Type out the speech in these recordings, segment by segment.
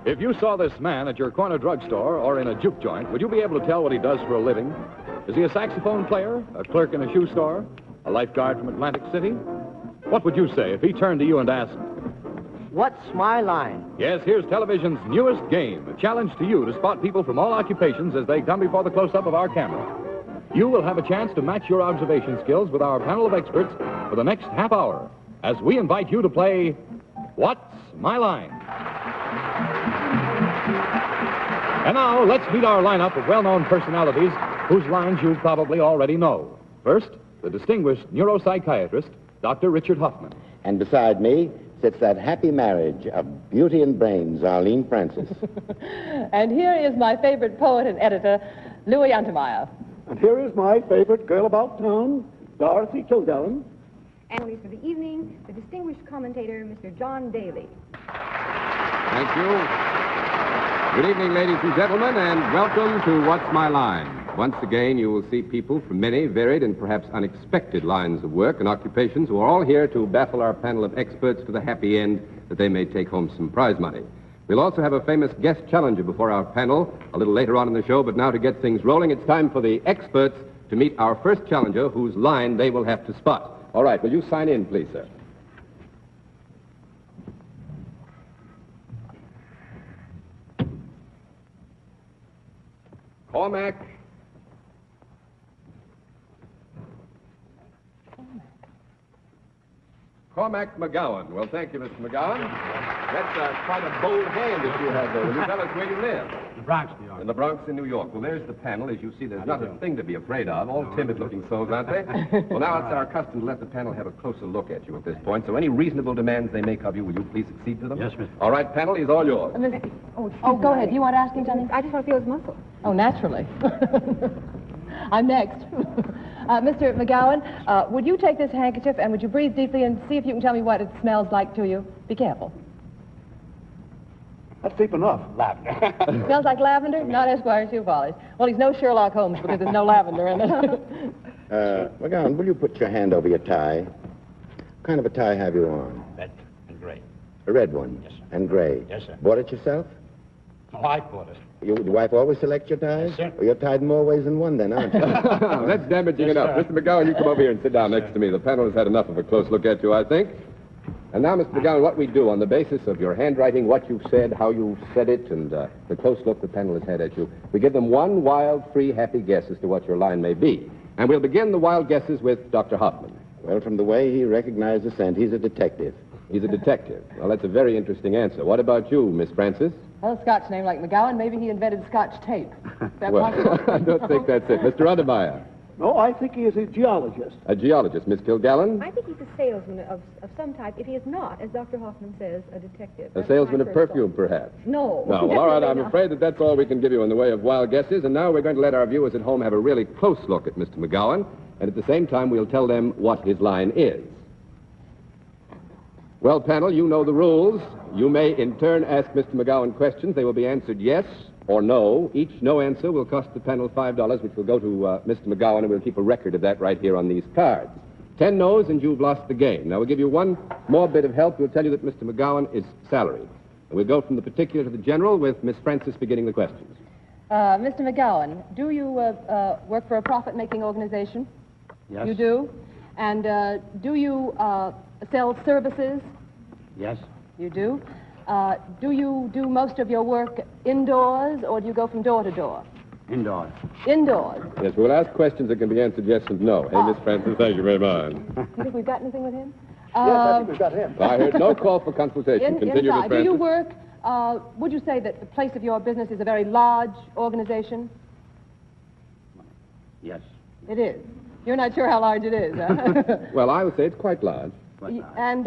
If you saw this man at your corner drugstore or in a juke joint, would you be able to tell what he does for a living? Is he a saxophone player, a clerk in a shoe store, a lifeguard from Atlantic City? What would you say if he turned to you and asked, "What's my line?" Yes, here's television's newest game, a challenge to you to spot people from all occupations as they come before the close-up of our camera. You will have a chance to match your observation skills with our panel of experts for the next half hour as we invite you to play What's My Line? And now, let's meet our lineup of well-known personalities whose lines you probably already know. First, the distinguished neuropsychiatrist, Dr. Richard Hoffman. And beside me sits that happy marriage of beauty and brains, Arlene Francis. And here is my favorite poet and editor, Louis Untermeyer. And here is my favorite girl about town, Dorothy and And for the evening, the distinguished commentator, Mr. John Daly. Thank you. Good evening, ladies and gentlemen, and welcome to What's My Line. Once again, you will see people from many varied and perhaps unexpected lines of work and occupations who are all here to baffle our panel of experts to the happy end that they may take home some prize money. We'll also have a famous guest challenger before our panel a little later on in the show, but now to get things rolling, it's time for the experts to meet our first challenger whose line they will have to spot. All right, will you sign in, please, sir? Cormac. Cormac McGowan. Well, thank you, Mr. McGowan. That's quite a bold hand that you have there. Will you tell us where you live? The Bronx, New York. In the Bronx, in New York. Well, there's the panel. As you see, there's not a thing to be afraid of. All timid-looking souls, aren't they? Well, now it's our custom to let the panel have a closer look at you at this point. So any reasonable demands they make of you, will you please accede to them? Yes, Mr. All right, panel, he's all yours. Oh, go ahead. You want to ask him something? I just want to feel his muscle. Oh, naturally. I'm next. Mr. McGowan, would you take this handkerchief and would you breathe deeply and see if you can tell me what it smells like to you? Be careful. That's deep enough. Lavender. Smells like lavender? Not Esquire shoe polish. Well, he's no Sherlock Holmes because there's no lavender in it. McGowan, will you put your hand over your tie? What kind of a tie have you on? Red and gray. A red one? Yes, sir. And gray? Yes, sir. Bought it yourself? Oh, I bought it. Your wife always select your ties? Yes, sir. Well, you're tied in more ways than one then, aren't you? That's damaging enough. sir. Mr. McGowan, you come over here and sit down next to me. The panel has had enough of a close look at you, I think. And now, Mr. McGowan, what we do on the basis of your handwriting, what you've said, how you said it, and the close look the panel has had at you, we give them one wild, free, happy guess as to what your line may be. And we'll begin the wild guesses with Dr. Hoffman. Well, from the way he recognized the scent, he's a detective. He's a detective. Well, that's a very interesting answer. What about you, Miss Francis? Well, a Scotch name like McGowan, maybe he invented Scotch tape. Is that Well, possible? I don't think that's it. Mr. Untermeyer. No, I think he is a geologist. A geologist. Miss Kilgallen? I think he's a salesman of some type. If he is not, as Dr. Hoffman says, a detective. A That's salesman my of first perfume, thought. perhaps. No. No, well, all right, I'm definitely not. afraid that's all we can give you in the way of wild guesses, and now we're going to let our viewers at home have a really close look at Mr. McGowan, and at the same time we'll tell them what his line is. Well, panel, you know the rules. You may in turn ask Mr. McGowan questions. They will be answered yes or no. Each no answer will cost the panel $5, which will go to Mr. McGowan, and we'll keep a record of that right here on these cards. 10 no's and you've lost the game. Now, we'll give you one more bit of help. We'll tell you that Mr. McGowan is salaried. And we'll go from the particular to the general with Miss Francis beginning the questions. Mr. McGowan, do you work for a profit-making organization? Yes. You do? And do you sell services? Yes. You do? Do you do most of your work indoors, or do you go from door to door? Indoors. Indoors. Yes, we'll ask questions that can be answered yes and no. Hey, Miss Francis, thank you very much. You think we've got anything with him? Yes, I think we've got him. I heard no call for consultation. Continue, Miss Inside. Do you Francis. work, would you say that the place of your business is a very large organization? Yes. It is. You're not sure how large it is, huh? Well, I would say it's quite large. And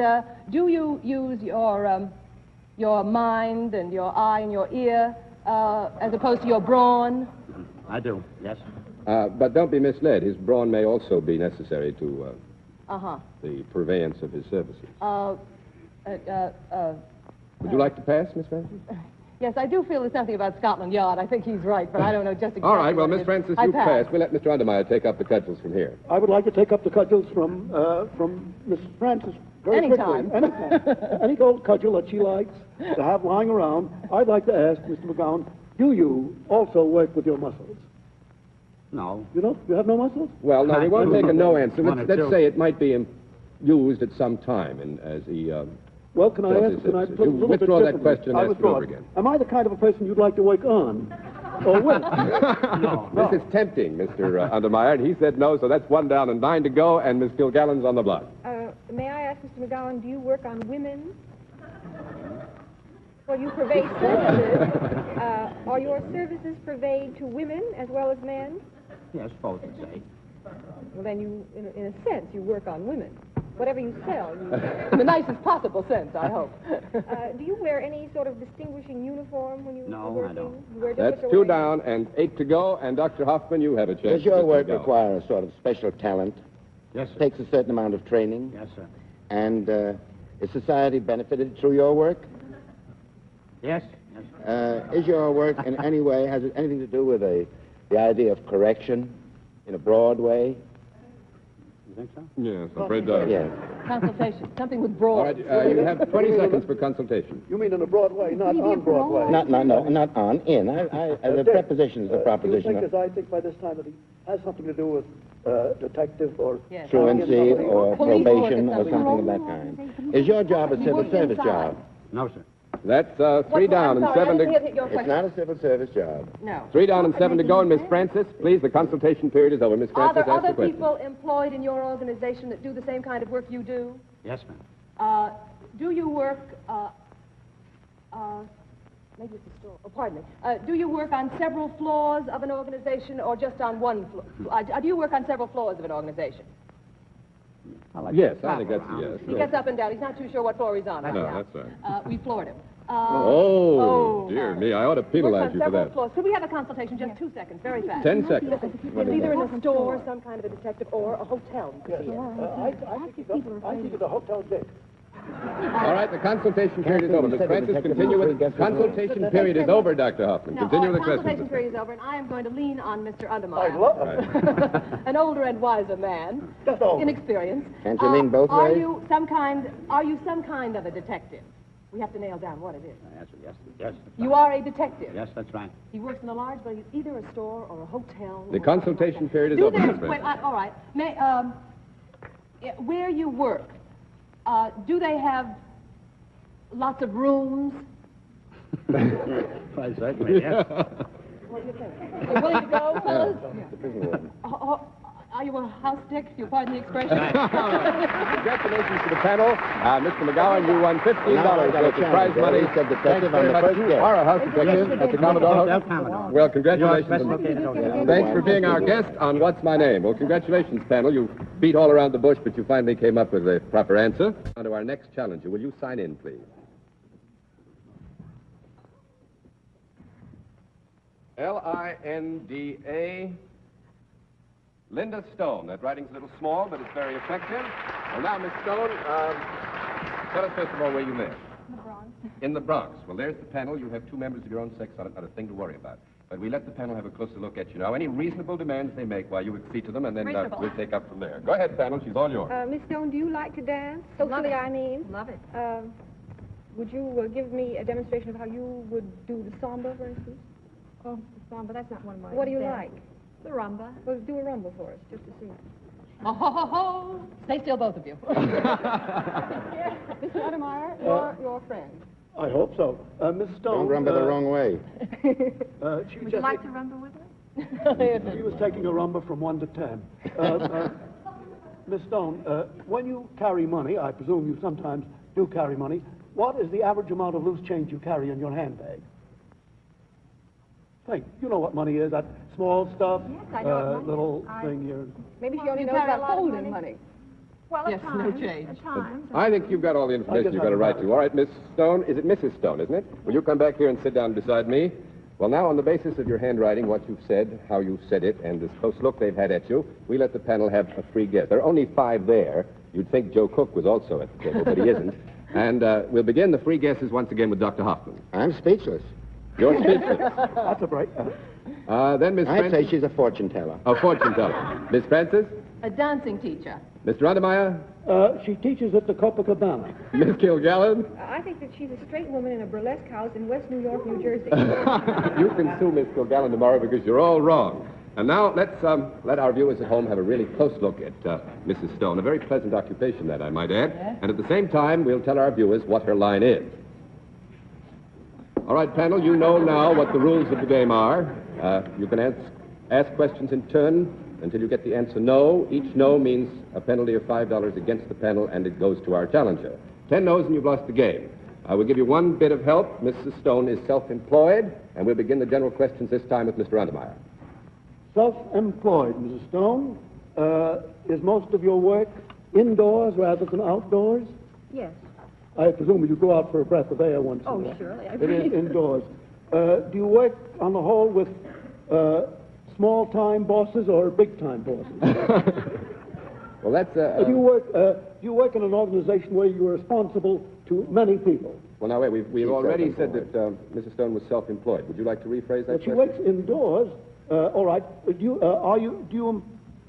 do you use your mind and your eye and your ear as opposed to your brawn? I do. Yes. But don't be misled. His brawn may also be necessary to Uh-huh. the purveyance of his services. Uh, Would you like to pass, Miss Francis? Yes, I do feel there's something about Scotland Yard. I think he's right, but I don't know just exactly. All right, well, what it Miss is. Francis, I you pass. pass. We'll let Mr. Untermeyer take up the cudgels from here. I would like to take up the cudgels from Miss Francis very Anytime. quickly. Anytime. Any gold cudgel that she likes to have lying around. I'd like to ask Mr. McGowan, do you also work with your muscles? No. You don't? You have no muscles? Well, no, we won't take a no answer. One or Let's two. say it might be used at some time as he... Well, can I Does ask? it- Can I you put a little bit withdraw that differently? question and I ask it withdraw over it. again. Am I the kind of a person you'd like to work on or with? No. This is tempting, Mr. Untermeyer, and he said no, so that's 1 down and 9 to go, and Miss Kilgallen's on the block. May I ask, Mr. McGowan, do you work on women? Well, you purvey services. Are your services purveyed to women as well as men? Yes, both would say. Well, then you, in a sense, you work on women. Whatever you sell, you... In the nicest possible sense, I hope. Do you wear any sort of distinguishing uniform when you No, are working? I don't. You wear That's different 2 arrangements? down and 8 to go, and Dr. Hoffman, you have a chance. Does your Mr. work McGowan. require a sort of special talent? Yes, sir. Takes a certain amount of training? Yes, sir. And is society benefited through your work? Yes, yes, sir. Is your work in any way, has it anything to do with the idea of correction in a broad way? You think so? Yes, I'm afraid so. Yes. Consultation, something with All broad. right, you have 20 seconds for consultation. You mean in a broad way, not on Broadway? Not on, in. The preposition is a Do you proposition think, of as I think by this time, that he has something to do with detective or... Yes. truancy or Police probation work or is something of that kind. Is your job a civil works service inside. job? No, sir. That's 3 down and 7 to... Your It's question. not a civil service job. No. 3 down and 7 to go, and Miss Francis, please, the consultation period is over. Miss Are Francis, there ask the other question. people employed in your organization that do the same kind of work you do? Yes, ma'am. Do you work, maybe it's a store, oh, pardon me. Do you work on several floors of an organization or just on one floor? Do you work on several floors of an organization? Yes, I think that's a yes. He gets up and down. He's not too sure what floor he's on right No, now. that's right. We floored him. Oh, dear me, I ought to Works penalize on you for several that. floors. Could we have a consultation? Just 2 seconds, very fast. 10 seconds. It's either in a store, some kind of a detective, or a hotel. You could be in. I think it's a hotel dick. All right, the consultation period is over. Miss Francis, Detective continue with... Detective- Consultation period is over, Dr. Hoffman. No, Continue with the consultation questions. period is over, and I am going to lean on Mr. I Untermeyer. love it. An older and wiser man, Just over. inexperienced. Can't you lean both Are ways? you some kind of a detective? We have to nail down what it is. Yes, sir. Yes, yes. That's You right. are a detective. Yes, that's right. He works in a large building, either a store or a hotel. The or consultation period is Do over, they- Miss Francis. wait, all right. Where you work, do they have lots of rooms? Quite certainly, yes. What do you think? You willing to go, fellas? The prison warden. Are you a house dick, if you pardon the expression? Congratulations to the panel. Mr. McGowan, you won $15 Now I got a worth of chance. prize money. He said detective Thanks very on the much. first You guess. are a house detective at the Commodore Hotel House. Commodore. Well, congratulations. You're a special case hotel. Thanks for being our guest on What's My Name. Well, congratulations, panel. You beat all around the bush, but you finally came up with a proper answer. On to our next challenger. Will you sign in, please? Linda. Linda Stone. That writing's a little small, but it's very effective. Well, now, Miss Stone, tell us first of all where you live. In the Bronx. In the Bronx. Well, there's the panel. You have 2 members of your own sex on it. Not a thing to worry about. But we let the panel have a closer look at you now. Any reasonable demands they make while you accede to them, and then we'll take up from there. Go ahead, panel. She's all yours. Miss Stone, do you like to dance? Socially, I mean. Love it. Would you give me a demonstration of how you would do the samba, for instance? Oh, the samba, that's not one of my... What do you dances. like? The rumba. Well, do a rumba for us, just to see. Oh, ho, ho, ho. Stay still, both of you. Mr. Untermeyer, you're your friend. I hope so. Miss Stone... Don't rumba the wrong way. She Would just, you like to rumba with her? She was taking a rumba from 1 to 10. Miss Stone, when you carry money, I presume you sometimes do carry money, what is the average amount of loose change you carry in your handbag? Think. You know what money is, that small stuff, Yes, I know what money little is. thing here. Maybe she Well, only you knows carry a about lot of holding money. money. Well, Yes, at no times. change. At times. I think you've got all the information you've got a right to. All right, Miss Stone. Is it Mrs. Stone, isn't it? Will you come back here and sit down beside me? Well, now, on the basis of your handwriting, what you've said, how you said it, and this close look they've had at you, we let the panel have a free guess. There are only 5 there. You'd think Joe Cook was also at the table, but he isn't. And we'll begin the free guesses once again with Dr. Hoffman. I'm speechless. You're speechless. That's a break. Then Miss I'd Francis. say she's a fortune teller. A fortune teller. Miss Francis? A dancing teacher. Mr. Untermeyer? She teaches at the Copacabana. Miss Kilgallen? I think that she's a straight woman in a burlesque house in West New York, New Jersey. You can sue Miss Kilgallen tomorrow because you're all wrong. And now let's let our viewers at home have a really close look at Mrs. Stone. A very pleasant occupation, that I might add. Yes. And at the same time, we'll tell our viewers what her line is. All right, panel, you know now what the rules of the game are. You can ask questions in turn until you get the answer no. Each no means a penalty of $5 against the panel, and it goes to our challenger. 10 no's and you've lost the game. I will give you one bit of help. Mrs. Stone is self-employed, and we'll begin the general questions this time with Mr. Untermeyer. Self-employed, Mrs. Stone. Is most of your work indoors rather than outdoors? Yes. I presume you go out for a breath of air once in a Oh, while. surely. I It is breathe. indoors. Do you work, on the whole, with small-time bosses or big-time bosses? Well, that's... Do you work in an organization where you're responsible to many people? Well, now, wait, we've She's already said self-employed. that Mrs. Stone was self-employed. Would you like to rephrase that But she question? works indoors. All right. Do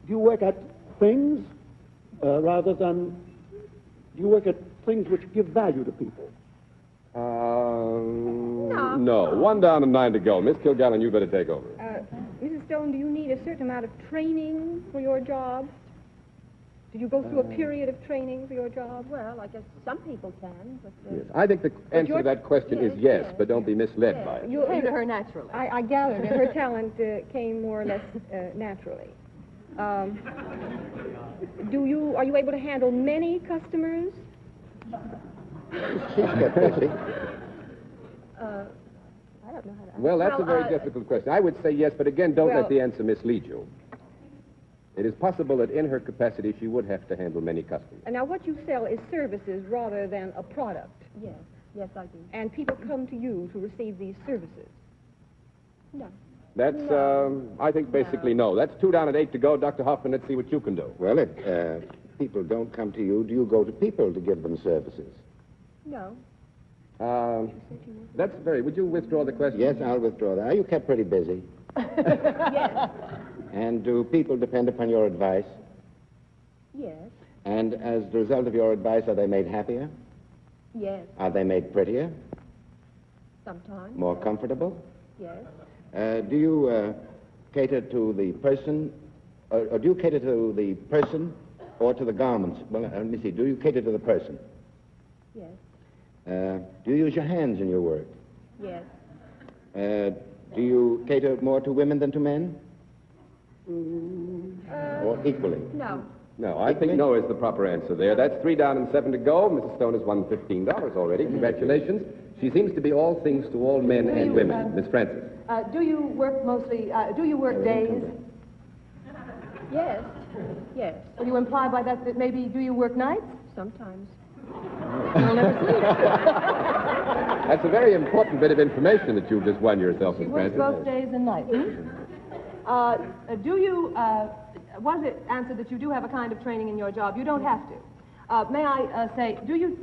you work at things rather than? Do you work at things which give value to people? No. 1 down and 9 to go. Miss Kilgallen, you better take over. Mrs. Stone, do you need a certain amount of training for your job? Did you go through a period of training for your job? Well, I guess some people can, but... Yes. I think the answer to that question is yes, but don't be misled by it. You Came to her naturally. I gathered that her talent came more or less naturally. Are you able to handle many customers? She's kept busy. I don't know how to... Well, that's a very difficult question. I would say yes, but again, don't Well- let the answer mislead you. It is possible that in her capacity she would have to handle many customers. And now what you sell is services rather than a product. Yes, yes, I do. And people come to you to receive these services. No. That's, I think, basically no. That's 2 down and 8 to go. Dr. Hoffman, let's see what you can do. Well, if people don't come to you, do you go to people to give them services? No. That's very... Would you withdraw the question? Yes, I'll withdraw that. Are you kept pretty busy? Yes. And do people depend upon your advice? Yes. And as the result of your advice, are they made happier? Yes. Are they made prettier? Sometimes. More comfortable? Yes. Do you cater to the person, or do you cater to the person or to the garments? Well, let me see. Do you cater to the person? Yes. Do you use your hands in your work? Yes. Do you cater more to women than to men? Or equally? No. No, I think no is the proper answer there. That's 3 down and 7 to go. Mrs. Stone has won $15 already. Congratulations. She seems to be all things to all men and women. Miss Francis. Do you work mostly, do you work days? Yes. Yes. Will you imply by that maybe do you work nights? Sometimes. You'll never sleep. That's a very important bit of information that you've just won yourself, She Miss works Francis. both days and nights. Do you, was it answered that you do have a kind of training in your job? You don't have to. May I say, do you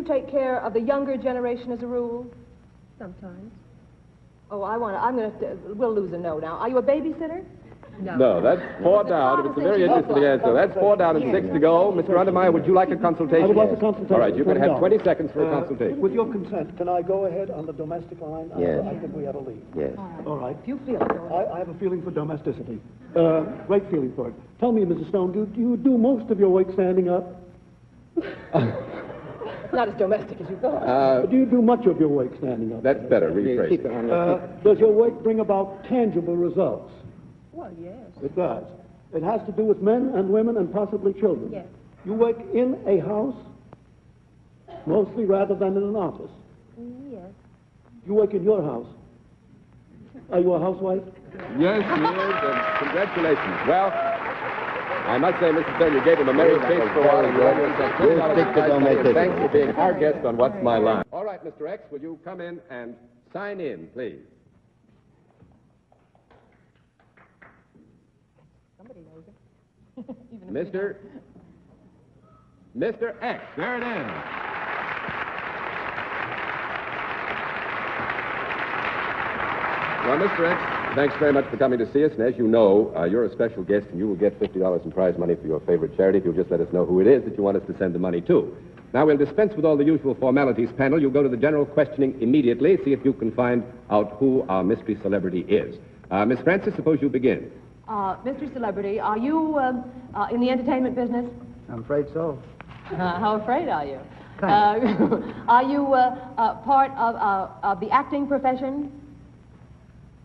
take care of the younger generation as a rule? Sometimes. Oh, we'll lose a no now. Are you a babysitter? No, that's 4 down. It's a very interesting answer. That's 4 down and 6 to go. Mr. Untermeyer, would you like a consultation? I would like a consultation. All right, you can have 20 $20. seconds for a consultation. With your consent, can I go ahead on the domestic line? Yes. I think we have a lead. Yes. All right. If you feel it. I have a feeling for domesticity. Great feeling for it. Tell me, Mrs. Stone, do you do most of your work standing up? It's not as domestic as you thought. Do you do much of your work standing up? That's better. Rephrase Keep it. it on your feet. Does your work bring about tangible results? Well, yes. It does. It has to do with men and women and possibly children. Yes. You work in a house, mostly rather than in an office. Yes. You work in your house. Are you a housewife? Yes, she is, and congratulations. Well, I must say, Mrs. Stone, you gave him a merry face for a while, and you owe yourself $20 Stick to and domesticity. thanks for being our guest on What's My Line. All right, Mr. X, will you come in and sign in, please? Somebody knows it. Mr. X, there it is. Well, Mr. X, thanks very much for coming to see us. And as you know, you're a special guest, and you will get $50 in prize money for your favorite charity if you'll just let us know who it is that you want us to send the money to. Now, we'll dispense with all the usual formalities, panel. You'll go to the general questioning immediately, see if you can find out who our mystery celebrity is. Miss Francis, suppose you begin. Mystery Celebrity, are you in the entertainment business? I'm afraid so. How afraid are you? Are you part of the acting profession?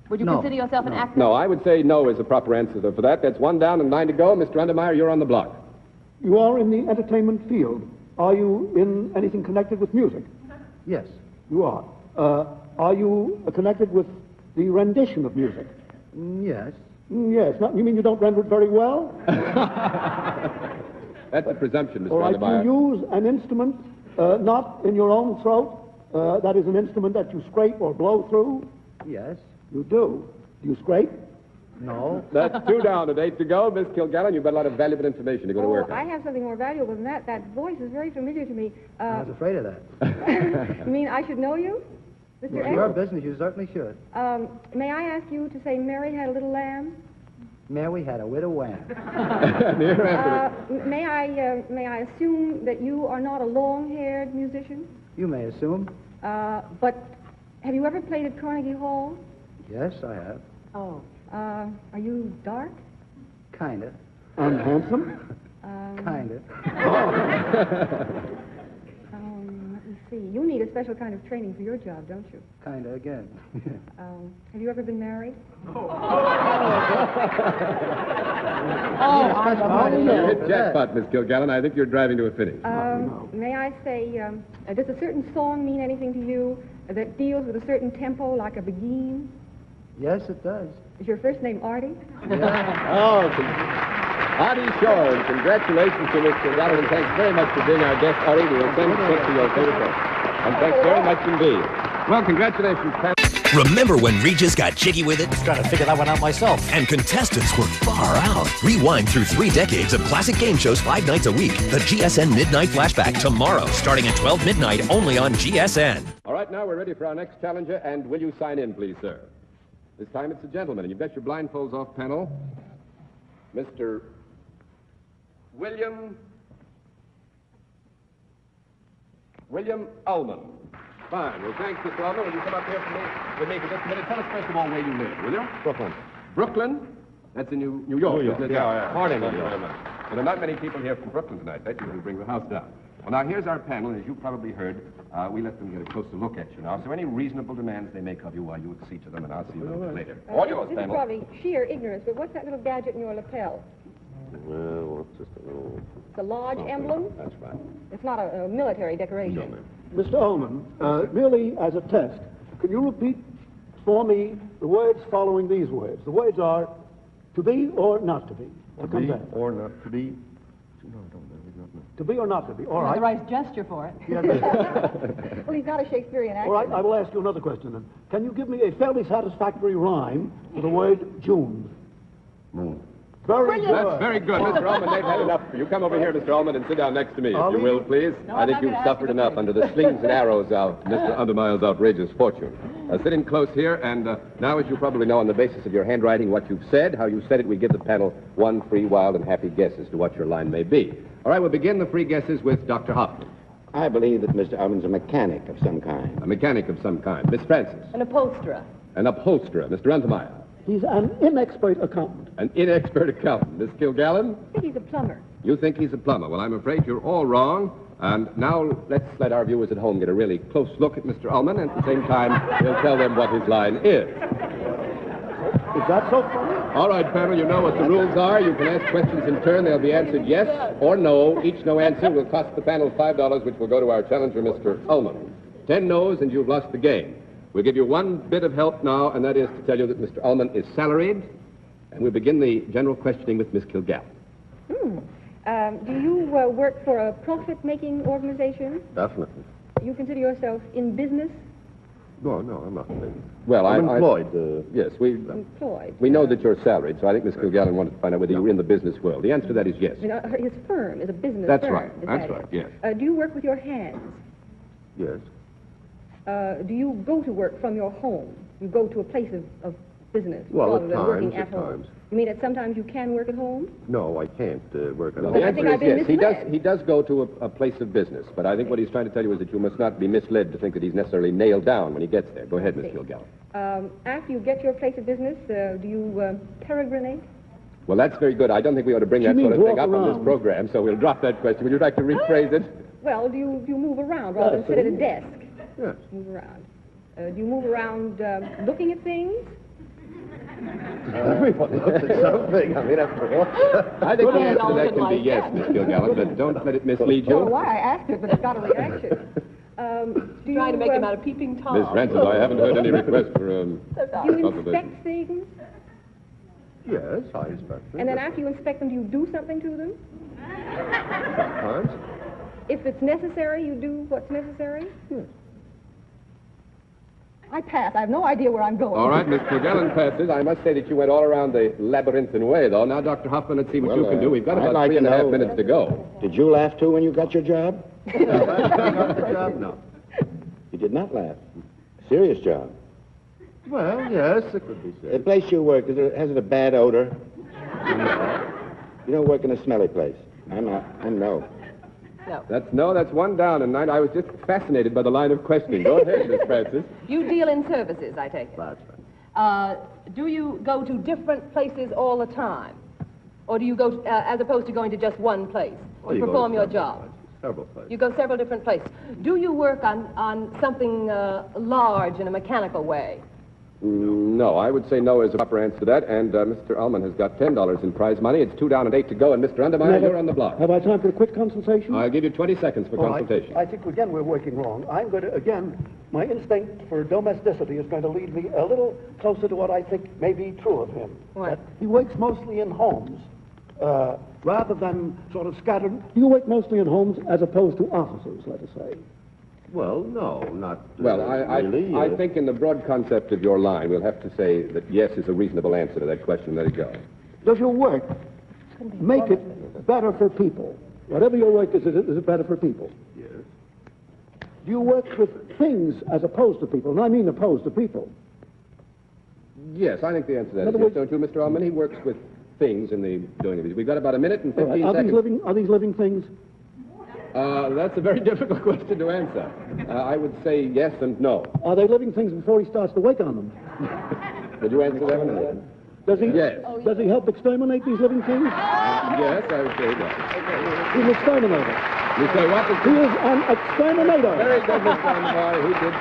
Would you consider yourself an actor? No, I would say no is the proper answer for that. That's 1 down and 9 to go. Mr. Untermeyer, you're on the block. You are in the entertainment field. Are you in anything connected with music? Yes. You are. Are you connected with the rendition of music? Yes. Yes. You mean you don't render it very well? That's a presumption, Mr. All right. Untermeyer. You use an instrument not in your own throat. That is an instrument that you scrape or blow through. Yes. You do. Do you scrape? No. That's 2 down and 8 to go. Miss Kilgallen, you've got a lot of valuable information to go to work on. I have something more valuable than that. That voice is very familiar to me. I was afraid of that. You mean I should know you? Mr. It's X? your business. You certainly should. May I ask you to say Mary had a little lamb? Mary had a widow lamb. May I assume that you are not a long-haired musician? You may assume. But have you ever played at Carnegie Hall? Yes, I have. Oh. Are you dark? Kinda. Handsome? Kinda. Let me see. You need a special kind of training for your job, don't you? Kinda again. Have you ever been married? Hit jackpot, Miss Kilgallen. I think you're driving to a finish. May I say, does a certain song mean anything to you that deals with a certain tempo, like a beguine? Yes, it does. Is your first name Artie? Oh, Artie Shore, and congratulations to Miss Kilgallen, and thanks very much for being our guest, Artie. We will send a clip to your favorite book. And thanks very much indeed. Well, congratulations, Pat. Remember when Regis got jiggy with it? Trying to figure that one out myself. And contestants were far out. Rewind through 3 decades of classic game shows 5 nights a week. The GSN Midnight Flashback tomorrow, starting at 12 midnight, only on GSN. All right, now we're ready for our next challenger, and will you sign in, please, sir? This time it's a gentleman, and you've got your blindfolds off, panel. Mr. William Ullman. Fine. Well, thanks, Mr. Ullman. Will you come up here with me for just a minute? Tell us, first of all, where you live, will you? Brooklyn. Brooklyn? That's in New York, isn't it? Yeah. Morning, New York. Well, there are not many people here from Brooklyn tonight. That usually bring the house down. Well, now, here's our panel. As you probably heard, we let them get a closer look at you now. So any reasonable demands they make of you, while you accede to them, and I'll see you a little later. All yours, This is panel. probably sheer ignorance, but what's that little gadget in your lapel? Well, it's just a little... It's a lodge emblem? That's right. It's not a military decoration. No, ma'am. Mr. Ullman, merely as a test, can you repeat for me the words following these words? The words are to be or not to be. To be or not to be? No, To be or not to be. All The right. right gesture for it. Well, he's not a Shakespearean actor. All right, I will ask you another question then. Can you give me a fairly satisfactory rhyme for the word June? Moon. Very good. That's very good. Mr. Ullman, they've had enough for you. Come over here, Mr. Ullman, and sit down next to me, if you will, please. No, I I'm think not you've gonna ask suffered you to enough please. under the slings and arrows of Mr. Untermeyer's outrageous fortune. Sit in close here, and now, as you probably know, on the basis of your handwriting, what you've said, how you said it, we give the panel 1 free, wild, and happy guess as to what your line may be. All right, we'll begin the free guesses with Dr. Hoffman. I believe that Mr. Ullman's a mechanic of some kind. A mechanic of some kind. Miss Francis. An upholsterer. An upholsterer. Mr. Untermeyer. He's an inexpert accountant. An inexpert accountant. Miss Kilgallen. I think he's a plumber. You think he's a plumber. Well, I'm afraid you're all wrong. And now let's let our viewers at home get a really close look at Mr. Ullman, and at the same time, we'll tell them what his line is. Is that so funny? All right, panel, you know what the rules are. You can ask questions in turn. They'll be answered yes or no. Each no answer will cost the panel $5, which will go to our challenger, Mr. Ullman. 10 no's, and you've lost the game. We'll give you one bit of help now, and that is to tell you that Mr. Ullman is salaried, and we'll begin the general questioning with Miss Kilgallen. Do you work for a profit-making organization? Definitely. Do you consider yourself in business? No, I'm not. Well, I'm employed. Yes, we know that you're salaried, so I think Miss Kilgallen wanted to find out whether you were in the business world. The answer to that is yes. You know, his firm is a business That's firm. right. Is That's that right, it? yes. Do you work with your hands? Yes. Do you go to work from your home? You go to a place of business Well, rather at than working times, at at home. times. You mean that sometimes you can work at home? No, I can't work at Well, home. the I answer think I've been is yes. misled. He does go to a place of business, but I think what he's trying to tell you is that you must not be misled to think that he's necessarily nailed down when he gets there. Go ahead, Miss Kilgallen. After you get your place of business, do you peregrinate? Well, that's very good. I don't think we ought to bring She that sort of means thing walk up on this around. program, so we'll drop that question. Would you like to rephrase it? Well, do you move around rather than sit at a desk? Yes. Move around. Do you move around looking at things? Everybody looks at something. I mean, after all. I think the answer to all that can can be like yes, that. Miss Kilgallen, but don't let it mislead I don't know you. why I asked it, but it's got a reaction. Do Trying to make him uh, out of peeping Tom. Miss Francis, I haven't heard any request for do you consultation. inspect things? Yes, I inspect them. And then after you inspect them, do you do something to them? Sometimes. If it's necessary, you do what's necessary? I pass. I have no idea where I'm going. All right, Miss Kilgallen passes. I must say that you went all around the labyrinthine way, though. Now, Dr. Hoffman, let's see what you can do. We've got I'd about like to 3.5 know, minutes to go. Did you laugh too when you got your job? Got the job? No. You did not laugh. Serious job. Well, yes, it could be The said. place you work, has it a bad odor? You don't work in a smelly place. I know. That's one down, and I was just fascinated by the line of questioning. Go ahead, Miss Francis. You deal in services, I take it. That's right. Do you go to different places all the time? Or do you go, as opposed to going to just one place Well, to you go to perform your several job? places, Several places. You go several different places. Do you work on something large in a mechanical way? No, I would say no is the proper answer to that, and Mr. Ullman has got $10 in prize money. It's 2 down and 8 to go, and Mr. Untermeyer, you're on the block. Have I time for a quick consultation? I'll give you 20 seconds for All right. consultation. I think, again, we're working wrong. I'm going to, again, my instinct for domesticity is going to lead me a little closer to what I think may be true of him. What? That he works mostly in homes, rather than sort of scattered. You work mostly in homes as opposed to offices, let us say. Well, no, not Well, really. I think in the broad concept of your line, we'll have to say that yes is a reasonable answer to that question. Let it go. Does your work make it better for people? Whatever your work is it better for people? Yes. Do you work with things as opposed to people? And I mean opposed to people. Yes, I think the answer to that In is other yes, words- don't you, Mr. Ullman? He works with things in the doing of it. We've got about a minute and 15 Are seconds. these living things? That's a very difficult question to answer. I would say yes and no. Are they living things before he starts to work on them? Would you answer that one? Does he? Yes. Does he help exterminate these living things? Yes, I would say that. He's an exterminator. You say what? He is an exterminator. Very good, Mr. Untermeyer. He did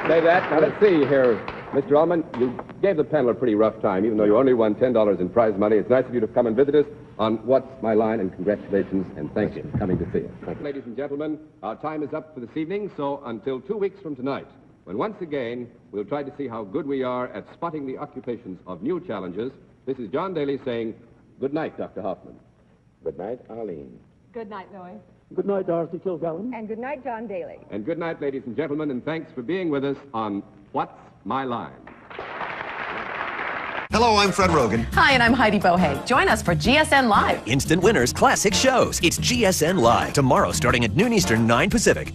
say that. Now, let's see here. Mr. Ullman, you gave the panel a pretty rough time, even though you only won $10 in prize money. It's nice of you to come and visit us on What's My Line, and congratulations, and thank you for coming to see us. Ladies and gentlemen, our time is up for this evening, so until 2 weeks from tonight, when once again we'll try to see how good we are at spotting the occupations of new challenges, this is John Daly saying good night, Dr. Hoffman. Good night, Arlene. Good night, Louis. Good night, Dorothy Kilgallen. And good night, John Daly. And good night, ladies and gentlemen, and thanks for being with us on What's My Line. Hello, I'm Fred Rogan. Hi, and I'm Heidi Bohey. Join us for GSN Live. Instant winners, classic shows. It's GSN Live. Tomorrow starting at noon Eastern, 9 Pacific.